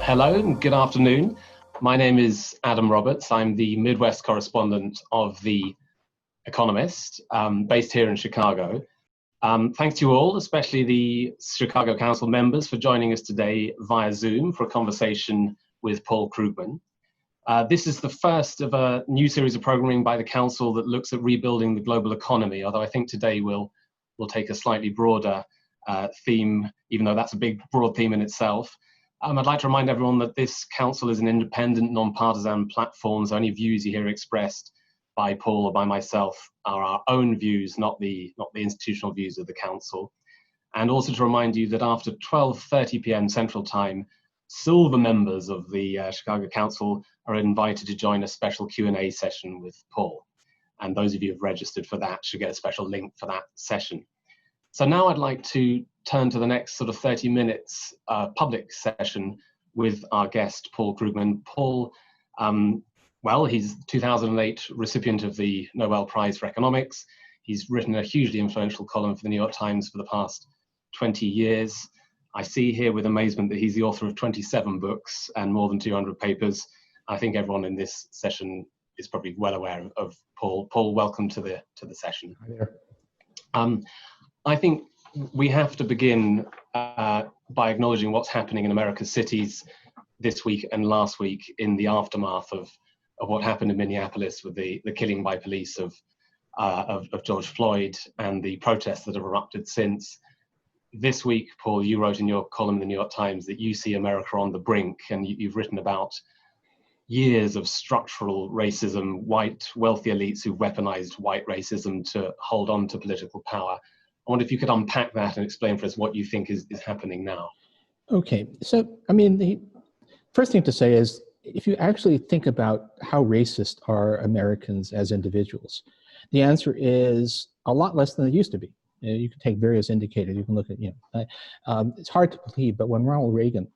Hello and good afternoon. My name is Adam Roberts. I'm the Midwest correspondent of The Economist, based here in Chicago. Thanks to you all, especially the Chicago Council members, for joining us today via Zoom for a conversation with Paul Krugman. This is the first of a new series of programming by the Council that looks at rebuilding the global economy, although I think today we'll take a slightly broader theme, even though that's a big, broad theme in itself. I'd like to remind everyone that this council is an independent, non-partisan platform, so any views you hear expressed by Paul or by myself are our own views, not the institutional views of the council. And also to remind you that after 12:30 p.m. Central Time, silver members of the Chicago Council are invited to join a special Q&A session with Paul. And those of you who've registered for that should get a special link for that session. So now I'd like to turn to the next sort of 30 minutes public session with our guest, Paul Krugman. Paul, well, he's 2008 recipient of the Nobel Prize for Economics. He's written a hugely influential column for the New York Times for the past 20 years. I see here with amazement that he's the author of 27 books and more than 200 papers. I think everyone in this session is probably well aware of Paul. Paul, welcome to the session. Hi there. I think we have to begin by acknowledging what's happening in America's cities this week and last week in the aftermath of what happened in Minneapolis with the killing by police of George Floyd and the protests that have erupted since. This week, Paul, you wrote in your column in the New York Times that you see America on the brink, and you've written about years of structural racism, white wealthy elites who've weaponized white racism to hold on to political power. I wonder if you could unpack that and explain for us what you think is happening now. Okay, so I mean, the first thing to say is, if you actually think about how racist are Americans as individuals, the answer is a lot less than it used to be. You can take various indicators. You can look at, it's hard to believe, but when Ronald Reagan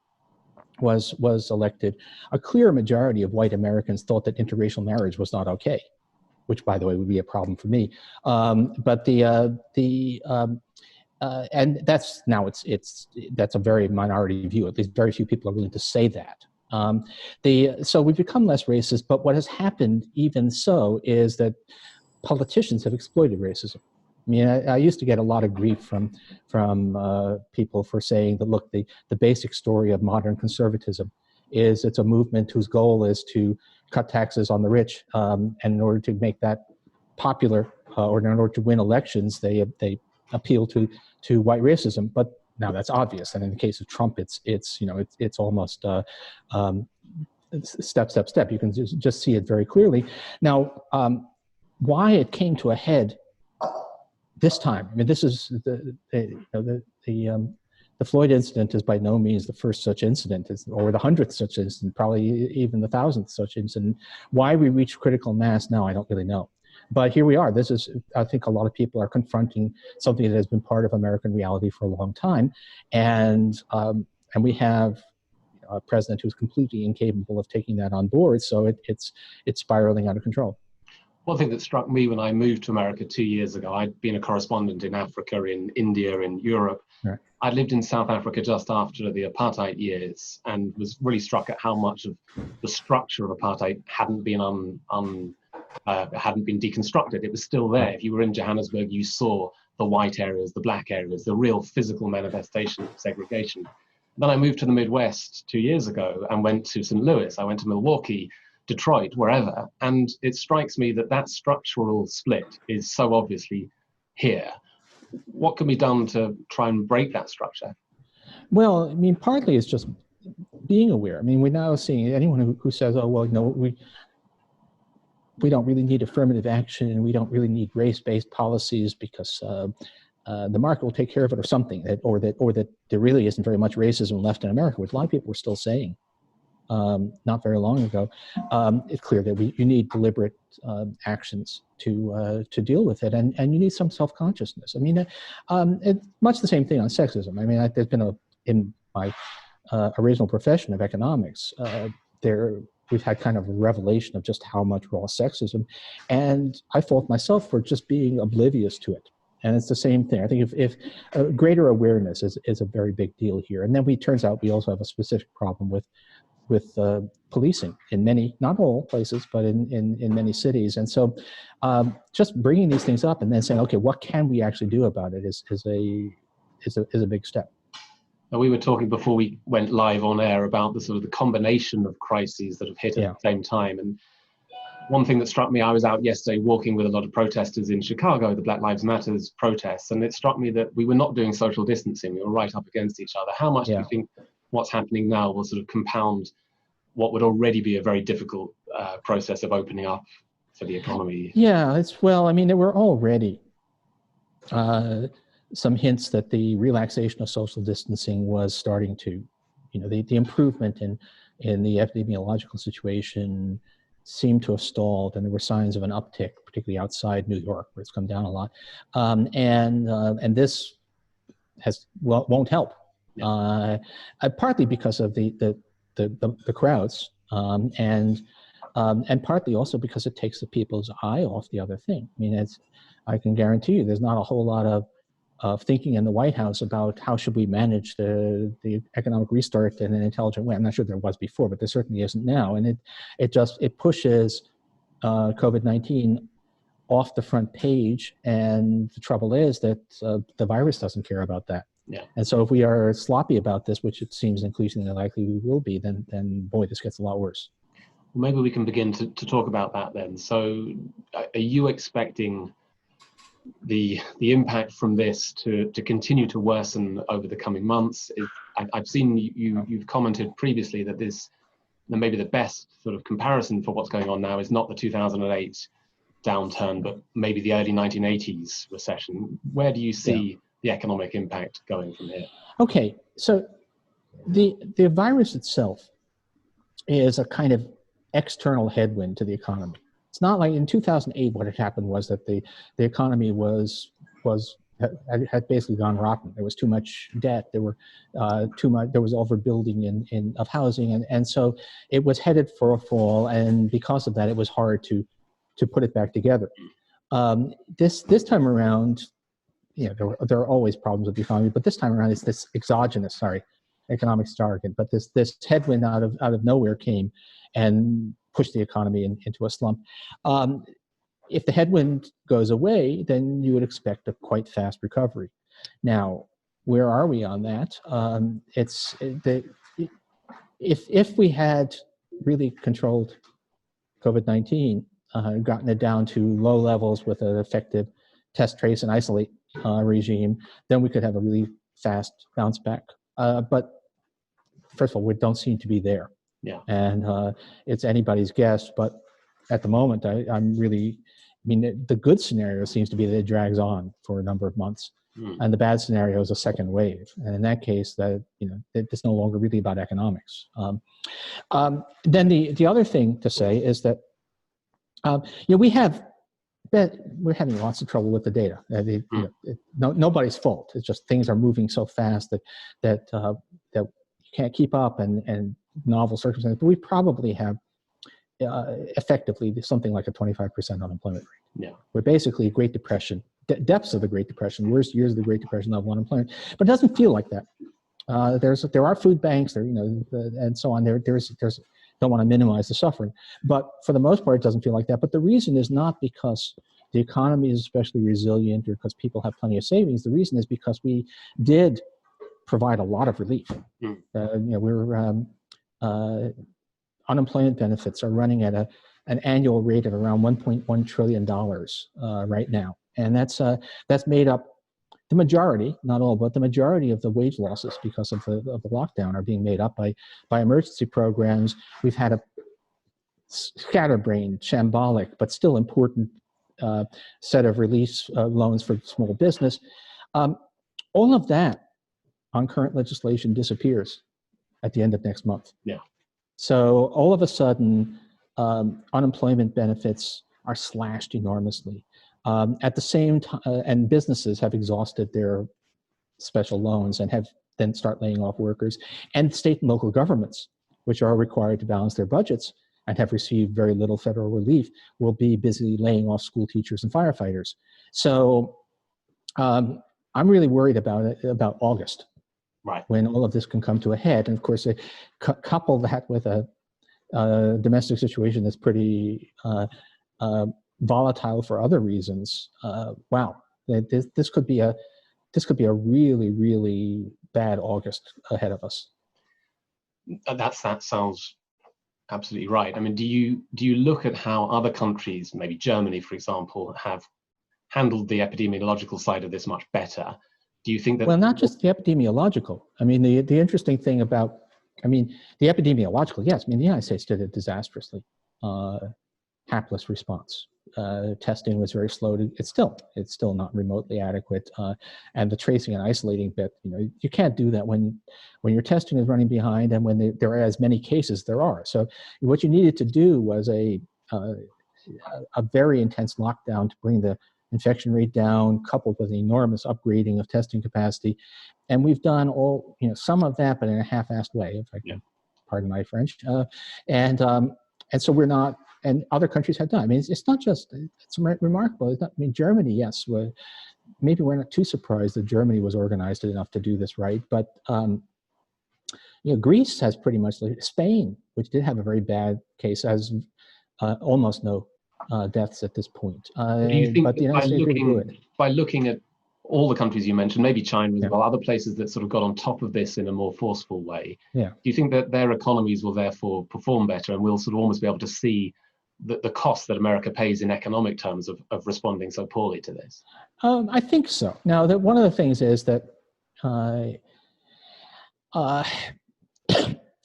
was elected, a clear majority of white Americans thought that interracial marriage was not okay, which, by the way, would be a problem for me. And that's now that's a very minority view. At least very few people are willing to say that. So we've become less racist, but what has happened even so is that politicians have exploited racism. I mean, I used to get a lot of grief from people for saying that, look, the basic story of modern conservatism is it's a movement whose goal is to cut taxes on the rich, and in order to make that popular, or in order to win elections, they appeal to white racism. But now that's obvious, and in the case of Trump, it's almost step. You can just see it very clearly. Now, why it came to a head this time? I mean, this is the Floyd incident is by no means the first such incident, or the 100th such incident, probably even the 1,000th such incident. Why we reach critical mass now, I don't really know. But here we are. This is, I think a lot of people are confronting something that has been part of American reality for a long time. And we have a president who's completely incapable of taking that on board. So it's spiraling out of control. One thing that struck me when I moved to America 2 years ago, I'd been a correspondent in Africa, in India, in Europe. Right. I'd lived in South Africa just after the apartheid years and was really struck at how much of the structure of apartheid hadn't been deconstructed. It was still there. If you were in Johannesburg, you saw the white areas, the black areas, the real physical manifestation of segregation. Then I moved to the Midwest 2 years ago and went to St. Louis. I went to Milwaukee, Detroit, wherever. And it strikes me that structural split is so obviously here. What can be done to try and break that structure? Well, I mean, partly it's just being aware. I mean, we're now seeing anyone who says, oh, well, we don't really need affirmative action and we don't really need race-based policies because the market will take care of it, or something, or that there really isn't very much racism left in America, which a lot of people were still saying not very long ago. It's clear that you need deliberate actions to deal with it, and you need some self-consciousness. I mean, it's much the same thing on sexism. I mean, there's been in my original profession of economics, we've had kind of a revelation of just how much raw sexism, and I fault myself for just being oblivious to it. And it's the same thing. I think if greater awareness is a very big deal here. And then turns out we also have a specific problem with policing in many, not all places, but in many cities. And so just bringing these things up and then saying, okay, what can we actually do about it is a big step. Now, we were talking before we went live on air about the sort of the combination of crises that have hit at the same time. And one thing that struck me, I was out yesterday walking with a lot of protesters in Chicago, the Black Lives Matters protests, and it struck me that we were not doing social distancing. We were right up against each other. How much do you think what's happening now will sort of compound what would already be a very difficult process of opening up for the economy? Yeah, well, I mean, there were already some hints that the relaxation of social distancing was starting to, the improvement in the epidemiological situation seemed to have stalled, and there were signs of an uptick, particularly outside New York, where it's come down a lot, and this won't help, partly because of the crowds, and partly also because it takes the people's eye off the other thing. I mean, I can guarantee you, there's not a whole lot of thinking in the White House about how should we manage the economic restart in an intelligent way. I'm not sure there was before, but there certainly isn't now. And it pushes COVID-19 off the front page. And the trouble is that the virus doesn't care about that. Yeah. And so if we are sloppy about this, which it seems increasingly likely we will be, then boy, this gets a lot worse. Well, maybe we can begin to talk about that then. So are you expecting the impact from this to continue to worsen over the coming months? I've seen you've commented previously that maybe the best sort of comparison for what's going on now is not the 2008 downturn, but maybe the early 1980s recession. Where do you see the economic impact going from here? Okay, so the virus itself is a kind of external headwind to the economy. It's not like in 2008, what had happened was that the economy had basically gone rotten. There was too much debt. There was overbuilding of housing, and so it was headed for a fall. And because of that, it was hard to put it back together. This time around, there are always problems with the economy, but this time around it's this exogenous, economic jargon, but this headwind out of nowhere came and pushed the economy into a slump. If the headwind goes away, then you would expect a quite fast recovery. Now, where are we on that? If we had really controlled COVID-19, gotten it down to low levels with an effective test, trace, and isolate regime, then we could have a really fast bounce back. But first of all, we don't seem to be there. Yeah. And it's anybody's guess, but at the moment, the good scenario seems to be that it drags on for a number of months, and the bad scenario is a second wave. And in that case, it's no longer really about economics. Then the other thing to say is that we're having lots of trouble with the data. Nobody's fault. It's just things are moving so fast that you can't keep up, and novel circumstances. But we probably have effectively something like a 25% unemployment rate. Yeah. We're basically Great Depression, depths of the Great Depression, worst years of the Great Depression level unemployment. But it doesn't feel like that. There are food banks, and so on. There's don't want to minimize the suffering, but for the most part, it doesn't feel like that. But the reason is not because the economy is especially resilient or because people have plenty of savings. The reason is because we did provide a lot of relief. Unemployment benefits are running at an annual rate of around $1.1 trillion right now, and that's made up the majority, not all, but the majority of the wage losses because of the lockdown are being made up by emergency programs. We've had a scatterbrained, shambolic, but still important set of relief loans for small business. All of that on current legislation disappears at the end of next month. Yeah. So all of a sudden, unemployment benefits are slashed enormously. At the same time, and businesses have exhausted their special loans and have then start laying off workers. And state and local governments, which are required to balance their budgets and have received very little federal relief, will be busy laying off school teachers and firefighters. So I'm really worried about it, about August, Right. when all of this can come to a head. And of course, couple that with a domestic situation that's pretty volatile for other reasons. Wow, this could be a really, really bad August ahead of us. That sounds absolutely right. I mean, do you look at how other countries, maybe Germany, for example, have handled the epidemiological side of this much better? Do you think that? Well, not just the epidemiological. I mean, the interesting thing about, I mean, the epidemiological, yes. I mean, the United States did it disastrously. Hapless response. Testing was very slow. It's still not remotely adequate. And the tracing and isolating bit, you can't do that when your testing is running behind and when there are as many cases there are. So what you needed to do was a very intense lockdown to bring the infection rate down, coupled with an enormous upgrading of testing capacity. And we've done some of that, but in a half-assed way, if I can pardon my French. And so we're not, and other countries have done. I mean, it's not just, it's remarkable. It's not, I mean, Germany, yes, maybe we're not too surprised that Germany was organized enough to do this right, but Greece has pretty much, Spain, which did have a very bad case, has almost no deaths at this point. Do you think but the United States really blew it. By looking at all the countries you mentioned, maybe China as well, other places that sort of got on top of this in a more forceful way, do you think that their economies will therefore perform better, and we'll sort of almost be able to see the cost that America pays in economic terms of responding so poorly to this? I think so. Now, one of the things is that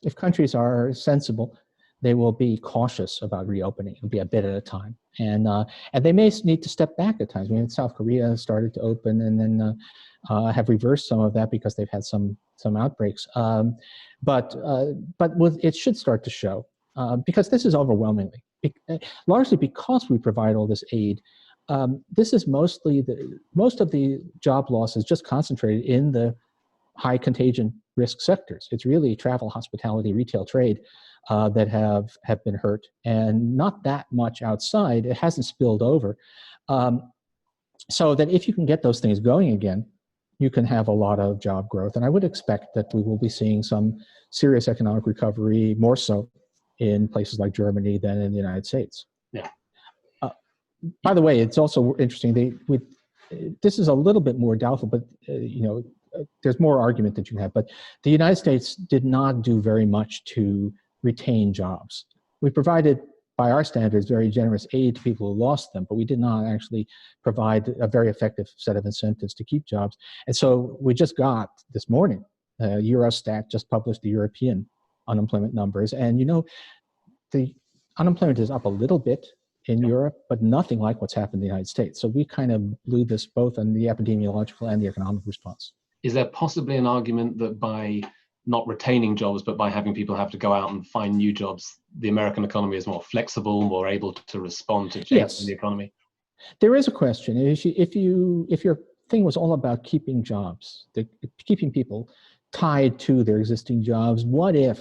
if countries are sensible, they will be cautious about reopening. It'll be a bit at a time, and they may need to step back at times. I mean, South Korea started to open, and then have reversed some of that because they've had some outbreaks. But it should start to show, because this is overwhelmingly, largely because we provide all this aid. This is most of the job loss is just concentrated in the high contagion risk sectors. It's really travel, hospitality, retail, trade that have been hurt, and not that much outside. It hasn't spilled over. So that if you can get those things going again, you can have a lot of job growth. And I would expect that we will be seeing some serious economic recovery, more so in places like Germany than in the United States. Yeah. By the way, it's also interesting. This is a little bit more doubtful, but there's more argument that you have. But the United States did not do very much to retain jobs. We provided, by our standards, very generous aid to people who lost them, but we did not actually provide a very effective set of incentives to keep jobs. And so we just got this morning, Eurostat just published the European unemployment numbers, and the unemployment is up a little bit in Europe, but nothing like what's happened in the United States. So we kind of blew this both on the epidemiological and the economic response. Is there possibly an argument that by not retaining jobs, but by having people have to go out and find new jobs, the American economy is more flexible, more able to respond to changes in the economy? There is a question. If your thing was all about keeping jobs, keeping people tied to their existing jobs, what if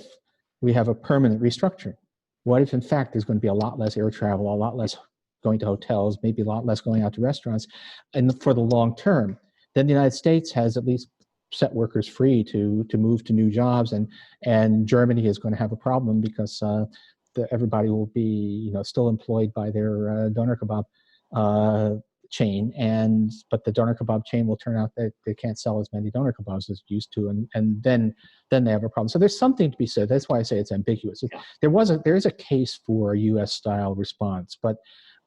we have a permanent restructuring? What if, in fact, there's going to be a lot less air travel, a lot less going to hotels, maybe a lot less going out to restaurants, and for the long term? Then the United States has at least set workers free to move to new jobs, and Germany is going to have a problem because everybody will be still employed by their doner kebab chain, but the doner kebab chain will turn out that they can't sell as many doner kebabs as it used to, and then they have a problem. So there's something to be said. That's why I say it's ambiguous. There is a case for a U.S. style response, but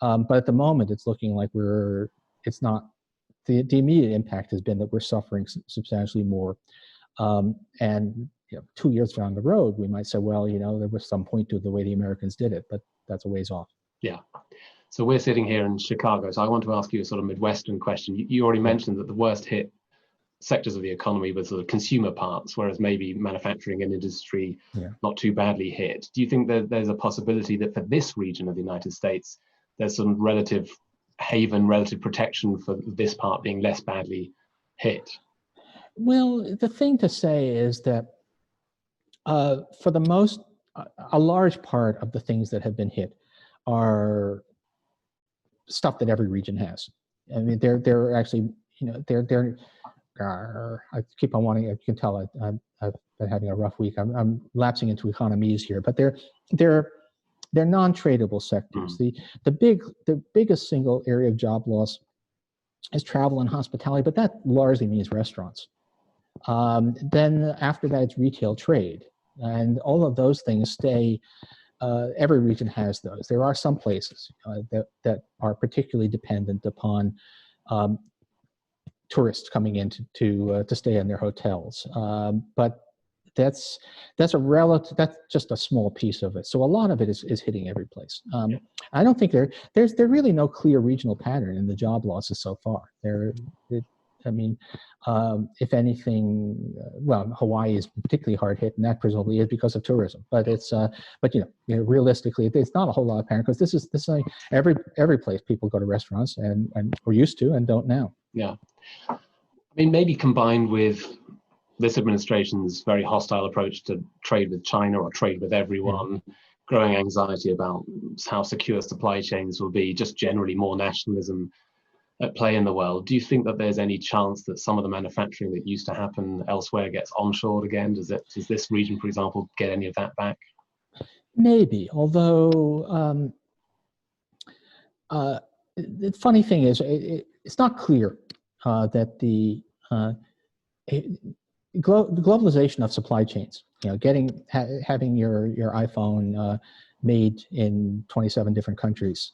at the moment it's looking like it's not. The immediate impact has been that we're suffering substantially more, and 2 years down the road we might say, well, there was some point to the way the Americans did it, but that's a ways off. Yeah. So we're sitting here in Chicago, so I want to ask you a sort of Midwestern question. You already mentioned that the worst hit sectors of the economy were sort of consumer parts, whereas maybe manufacturing and industry not too badly hit. Do you think that there's a possibility that for this region of the United States, there's some relative haven, relative protection for this part being less badly hit? Well, the thing to say is that for the most, a large part of the things that have been hit are stuff that every region has. I mean, they're actually, I keep on wanting. You can tell I've been having a rough week. I'm lapsing into economies here, but they're non-tradable sectors. The biggest single area of job loss is travel and hospitality, but that largely means restaurants. Then after that, it's retail trade, and all of those things stay. Every region has those. There are some places that are particularly dependent upon tourists coming in to stay in their hotels, but that's just a small piece of it. So a lot of it is hitting every place. I don't think there's really no clear regional pattern in the job losses so far. If anything, well, Hawaii is particularly hard hit, and that presumably is because of tourism. But realistically, it's not a whole lot of pattern, because this is like every place people go to restaurants and or used to and don't now. Yeah, I mean, maybe combined with this administration's very hostile approach to trade with China or trade with everyone, growing anxiety about how secure supply chains will be, just generally more nationalism at play in the world. Do you think that there's any chance that some of the manufacturing that used to happen elsewhere gets onshored again? Does this region, for example, get any of that back? Maybe, although the funny thing is, it's not clear that the globalization of supply chains, having your iPhone made in 27 different countries,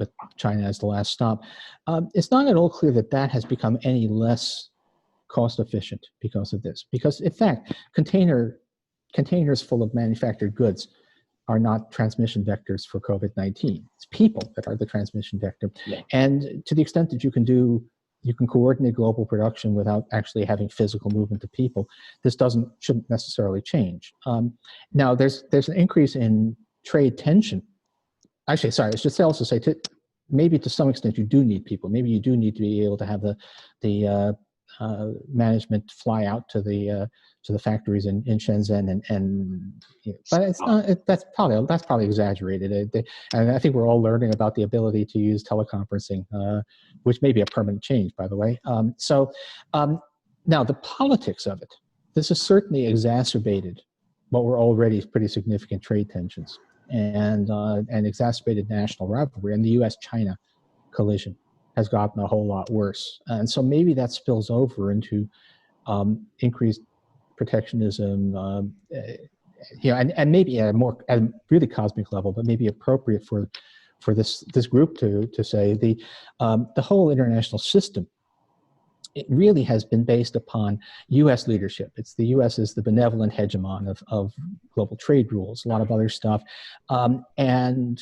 with China as the last stop, it's not at all clear that has become any less cost efficient because of this. Because in fact, containers full of manufactured goods are not transmission vectors for COVID-19. It's people that are the transmission vector. Yeah. And to the extent that you can coordinate global production without actually having physical movement of people, this shouldn't necessarily change. Now, there's an increase in trade tension. Actually, sorry, I should also say, maybe to some extent you do need people. Maybe you do need to be able to have the management fly out to the factories in Shenzhen, but it's not. That's probably exaggerated. And I think we're all learning about the ability to use teleconferencing, which may be a permanent change, by the way. Now the politics of it. This has certainly exacerbated what were already pretty significant trade tensions, and exacerbated national rivalry. And the U.S.-China collision has gotten a whole lot worse. And so maybe that spills over into increased protectionism, and maybe at a really cosmic level, but maybe appropriate for this group to say the whole international system. It really has been based upon U.S. leadership. It's the U.S. is the benevolent hegemon of global trade rules, a lot of other stuff, and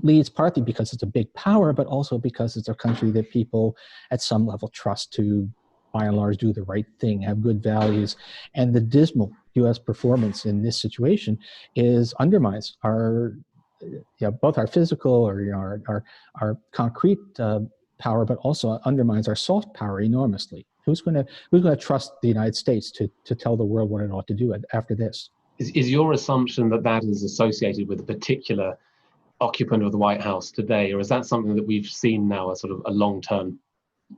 leads partly because it's a big power, but also because it's a country that people at some level trust to, by and large, do the right thing, have good values. And the dismal U.S. performance in this situation undermines our, both our physical or our concrete power, but also undermines our soft power enormously. Who's going to trust the United States to tell the world what it ought to do after this? Is your assumption that is associated with a particular occupant of the White House today, or is that something that we've seen now as sort of a long-term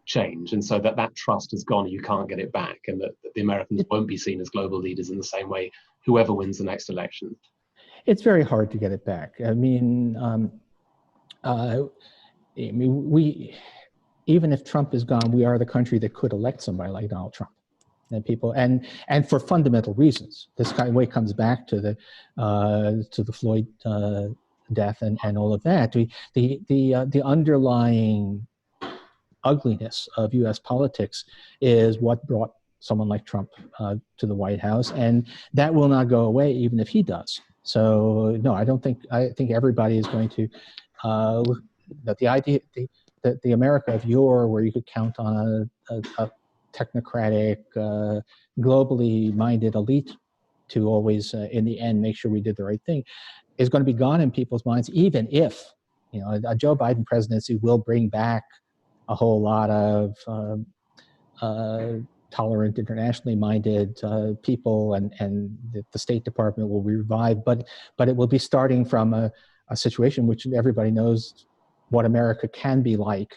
change, and so that trust has gone, you can't get it back, and that the Americans won't be seen as global leaders in the same way whoever wins the next election? It's very hard to get it back. I mean, we, even if Trump is gone, we are the country that could elect somebody like Donald Trump. And people, and for fundamental reasons. This kind of way comes back to the Floyd death and all of that. The underlying ugliness of U.S. politics is what brought someone like Trump to the White House, and that will not go away even if he does. So no, I think everybody is going to that the idea that the America of yore, where you could count on a technocratic, globally minded elite to always, in the end, make sure we did the right thing, is going to be gone in people's minds, even if, a Joe Biden presidency will bring back a whole lot of tolerant, internationally minded people, and the State Department will revive, but it will be starting from a situation which everybody knows what America can be like,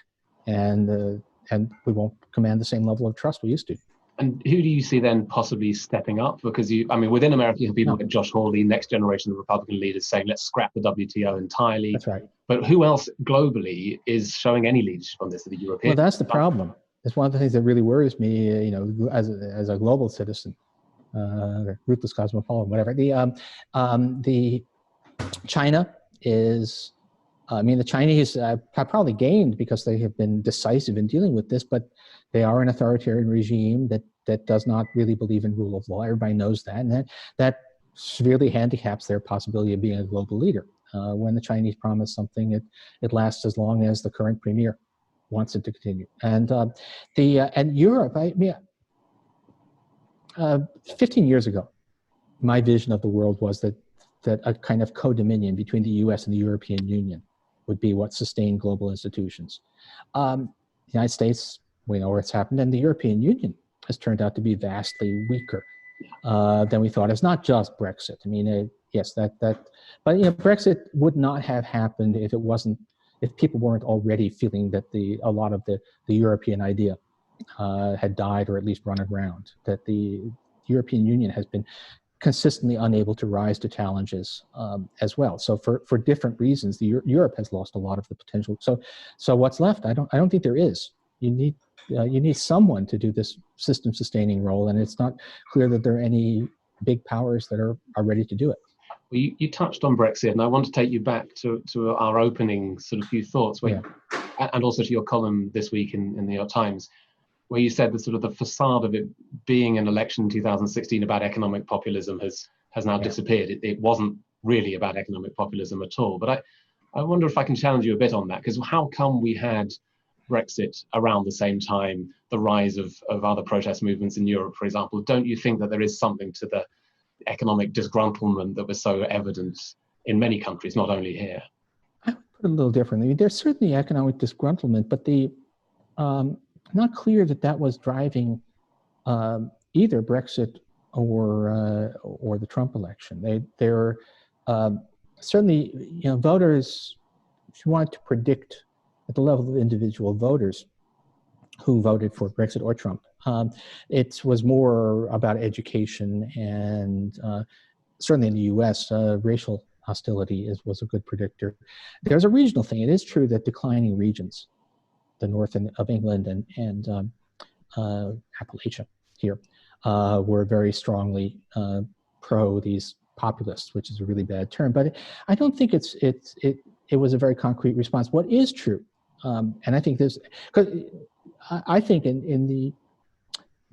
and and we won't command the same level of trust we used to. And who do you see then possibly stepping up? Because within America, you have people like Josh Hawley, next generation of Republican leaders saying, let's scrap the WTO entirely. That's right. But who else globally is showing any leadership on this at the European? Well, that's the problem. It's one of the things that really worries me, as a global citizen, ruthless cosmopolitan, whatever. The China is, the Chinese have probably gained because they have been decisive in dealing with this, but they are an authoritarian regime that does not really believe in rule of law. Everybody knows that, and that severely handicaps their possibility of being a global leader. When the Chinese promise something, it lasts as long as the current premier wants it to continue. And and Europe, 15 years ago, my vision of the world was that a kind of co-dominion between the U.S. and the European Union would be what sustained global institutions. The United States, we know where it's happened, and the European Union has turned out to be vastly weaker than we thought. It's not just Brexit. Yes, but Brexit would not have happened if people weren't already feeling that a lot of the European idea had died or at least run aground. That the European Union has been consistently unable to rise to challenges as well. So for different reasons, Europe has lost a lot of the potential. So what's left? I don't think there is. You need someone to do this system sustaining role, and it's not clear that there are any big powers that are ready to do it. Well, you touched on Brexit, and I want to take you back to our opening sort of few thoughts, and also to your column this week in the New York Times, where you said that sort of the facade of it being an election in 2016 about economic populism has now disappeared. It wasn't really about economic populism at all. But I wonder if I can challenge you a bit on that, because how come we had Brexit around the same time, the rise of other protest movements in Europe, for example? Don't you think that there is something to the economic disgruntlement that was so evident in many countries, not only here? I would put it a little differently. There's certainly economic disgruntlement, but not clear that was driving either Brexit or the Trump election. They're certainly, voters, if you wanted to predict at the level of individual voters who voted for Brexit or Trump, it was more about education, and certainly in the U.S., racial hostility was a good predictor. There's a regional thing. It is true that declining regions, the north of England and Appalachia here, were very strongly pro these populists, which is a really bad term. But I don't think it was a very concrete response. What is true, and I think this, because I think in the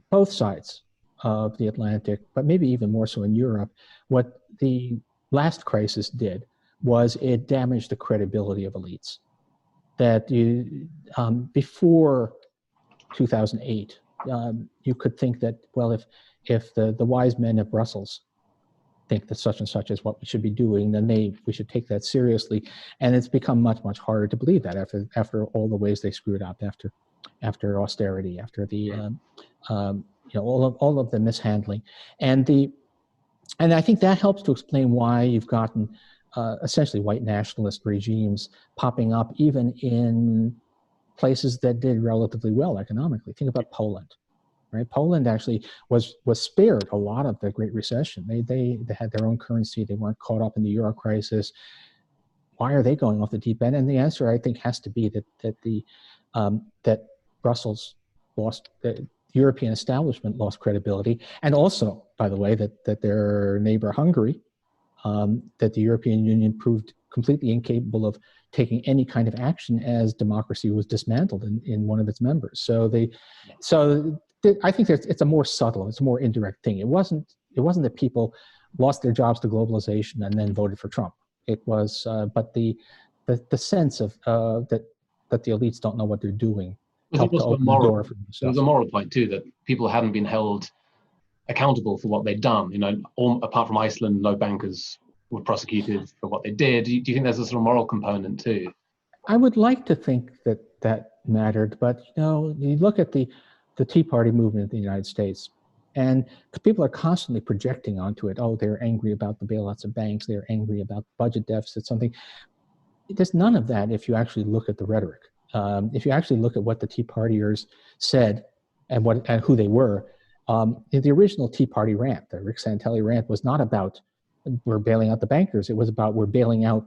both sides of the Atlantic, but maybe even more so in Europe, what the last crisis did was it damaged the credibility of elites. That before 2008, you could think that, well, if the wise men of Brussels think that such and such is what we should be doing, then we should take that seriously. And it's become much, much harder to believe that after all the ways they screwed up, after austerity, after the all of the mishandling, and I think that helps to explain why you've gotten essentially white nationalist regimes popping up even in places that did relatively well economically. Think about Poland, right? Poland actually was spared a lot of the Great Recession. They had their own currency. They weren't caught up in the euro crisis. Why are they going off the deep end? And the answer, I think, has to be that Brussels lost, the European establishment lost credibility, and also, by the way, that their neighbor Hungary, that the European Union proved completely incapable of taking any kind of action as democracy was dismantled in one of its members. So I think it's a more subtle, it's a more indirect thing. It wasn't that people lost their jobs to globalization and then voted for Trump. It was, but the sense of that the elites don't know what they're doing helped to open the door for themselves. There was a moral point too, that people hadn't been held accountable for what they'd done. Apart from Iceland, no bankers were prosecuted for what they did. Do you think there's a sort of moral component too? I would like to think that mattered, but you look at the Tea Party movement in the United States, and people are constantly projecting onto it. Oh, they're angry about the bailouts of banks. They're angry about budget deficits. Something. There's none of that if you actually look at the rhetoric. if you actually look at what the Tea Partiers said and who they were, the original Tea Party rant, the Rick Santelli rant, was not about we're bailing out the bankers. It was about we're bailing out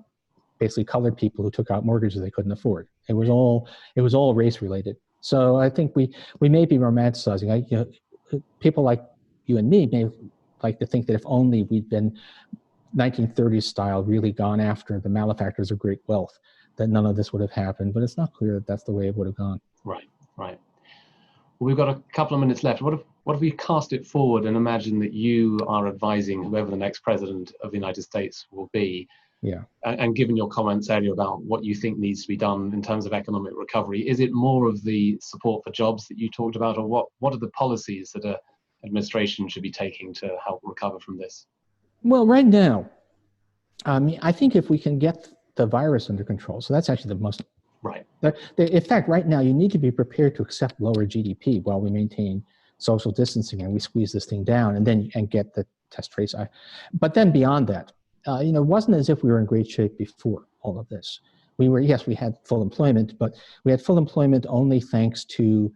basically colored people who took out mortgages they couldn't afford. It was all race related. So I think we may be romanticizing. People like you and me may like to think that if only we'd been 1930s style, really gone after the malefactors of great wealth, that none of this would have happened. But it's not clear that that's the way it would have gone. Right. Well, we've got a couple of minutes left. What if we cast it forward and imagine that you are advising whoever the next president of the United States will be? Yeah. And given your comments earlier about what you think needs to be done in terms of economic recovery, is it more of the support for jobs that you talked about, or what are the policies that an administration should be taking to help recover from this? Well, right now, I think if we can get the virus under control, so that's actually the most. Right. In fact, right now, you need to be prepared to accept lower GDP while we maintain social distancing and we squeeze this thing down and get the test trace. But then beyond that, it wasn't as if we were in great shape before all of this. We had full employment, but we had full employment only thanks to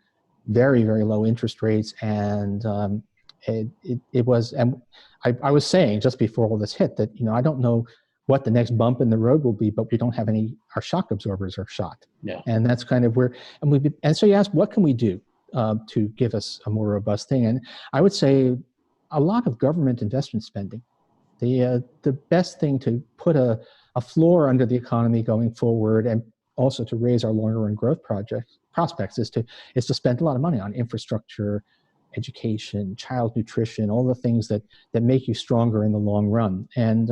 very, very low interest rates. And it was, and I was saying just before all this hit that, I don't know what the next bump in the road will be, but we don't have our shock absorbers are shot. Yeah. And that's kind of where, and so you ask, what can we do to give us a more robust thing? And I would say a lot of government investment spending. The best thing to put a floor under the economy going forward, and also to raise our longer run growth prospects, is to spend a lot of money on infrastructure, education, child nutrition, all the things that make you stronger in the long run. And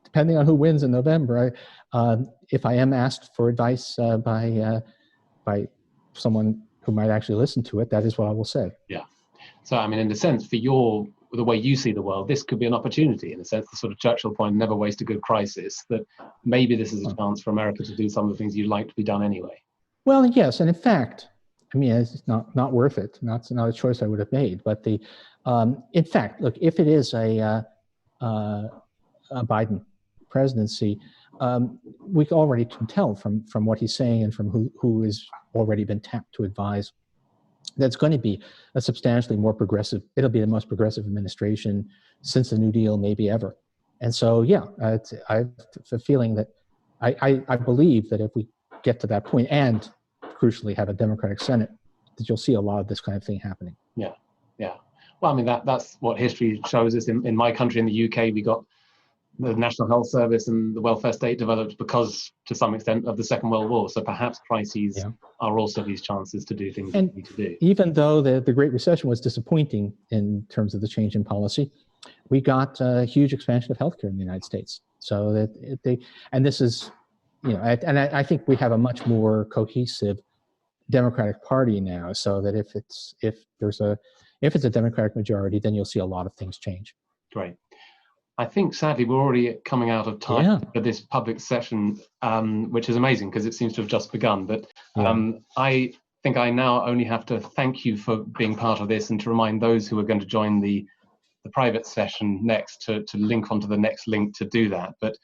depending on who wins in November, if I am asked for advice by someone who might actually listen to it, that is what I will say. Yeah. So, in a sense, for the way you see the world, this could be an opportunity, in a sense, the sort of Churchill point, never waste a good crisis, that maybe this is a chance for America to do some of the things you'd like to be done anyway. Well, yes, and in fact, it's not worth it. Not a choice I would have made. But in fact, look, if it is a Biden presidency, we already can tell from what he's saying and from who has already been tapped to advise, that's going to be a substantially more progressive. It'll be the most progressive administration since the New Deal, maybe ever. And so, yeah, I have a feeling that I believe that if we get to that point and crucially have a Democratic Senate, that you'll see a lot of this kind of thing happening. Yeah. Well, that's what history shows us. In my country, in the UK, we got the National Health Service and the welfare state developed because, to some extent, of the Second World War. So perhaps crises are also these chances to do things we need to do. Even though the Great Recession was disappointing in terms of the change in policy, we got a huge expansion of healthcare in the United States. So this is, and I think we have a much more cohesive Democratic Party now. So that if it's a Democratic majority, then you'll see a lot of things change. Great. I think, sadly, we're already coming out of time for this public session, which is amazing because it seems to have just begun. But I think I now only have to thank you for being part of this and to remind those who are going to join the private session next to link onto the next link to do that. But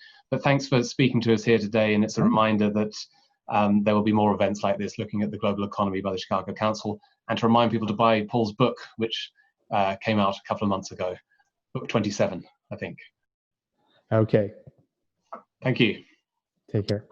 thanks for speaking to us here today. And it's a reminder that there will be more events like this looking at the global economy by the Chicago Council, and to remind people to buy Paul's book, which came out a couple of months ago, book 27. I think. Okay. Thank you. Take care.